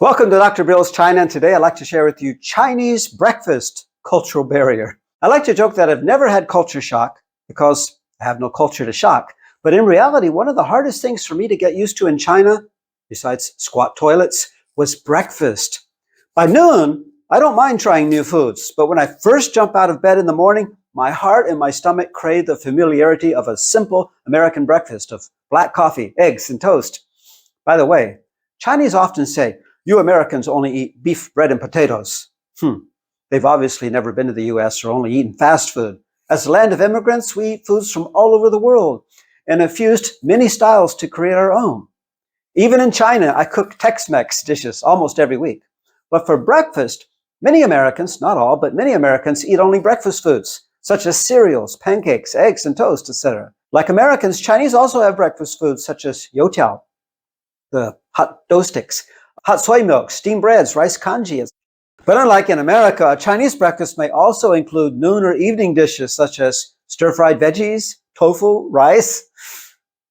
Welcome to Dr. Bill's China, and today I'd like to share with you Chinese breakfast cultural barrier. I like to joke that I've never had culture shock because I have no culture to shock. But in reality, one of the hardest things for me to get used to in China, besides squat toilets, was breakfast. By noon, I don't mind trying new foods, but when I first jump out of bed in the morning, my heart and my stomach crave the familiarity of a simple American breakfast of black coffee, eggs, and toast. By the way, Chinese often say, "You Americans only eat beef, bread, and potatoes." They've obviously never been to the US or only eaten fast food. As a land of immigrants, we eat foods from all over the world and have fused many styles to create our own. Even in China, I cook Tex-Mex dishes almost every week. But for breakfast, many Americans, not all, but many Americans eat only breakfast foods, such as cereals, pancakes, eggs, and toast, etc. Like Americans, Chinese also have breakfast foods such as youtiao, the hot dough sticks, hot soy milk, steamed breads, rice congee. But unlike in America, a Chinese breakfast may also include noon or evening dishes such as stir-fried veggies, tofu, rice.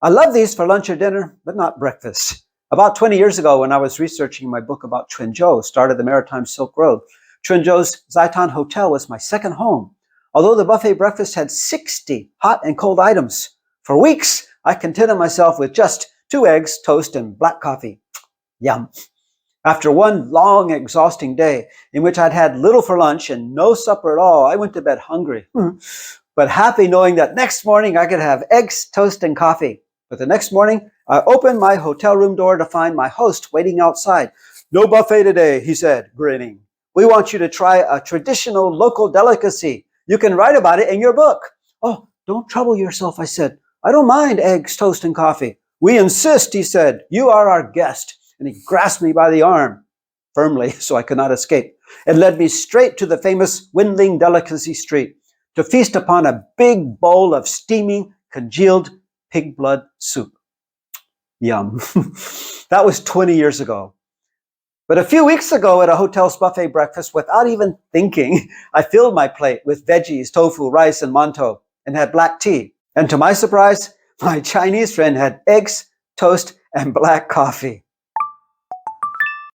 I love these for lunch or dinner, but not breakfast. About 20 years ago, when I was researching my book about Quanzhou, started the Maritime Silk Road, Quanzhou's Zaitan Hotel was my second home. Although the buffet breakfast had 60 hot and cold items, for weeks I contented myself with just 2 eggs, toast, and black coffee. Yum. After one long, exhausting day in which I'd had little for lunch and no supper at all, I went to bed hungry, but happy knowing that next morning I could have eggs, toast, and coffee. But the next morning, I opened my hotel room door to find my host waiting outside. "No buffet today," he said, grinning. "We want you to try a traditional local delicacy. You can write about it in your book." "Oh, don't trouble yourself," I said. "I don't mind eggs, toast, and coffee." "We insist," he said. "You are our guest." And he grasped me by the arm firmly so I could not escape and led me straight to the famous Windling Delicacy Street to feast upon a big bowl of steaming, congealed pig blood soup. Yum. That was 20 years ago. But a few weeks ago at a hotel's buffet breakfast, without even thinking, I filled my plate with veggies, tofu, rice, and mantou, and had black tea. And to my surprise, my Chinese friend had eggs, toast, and black coffee.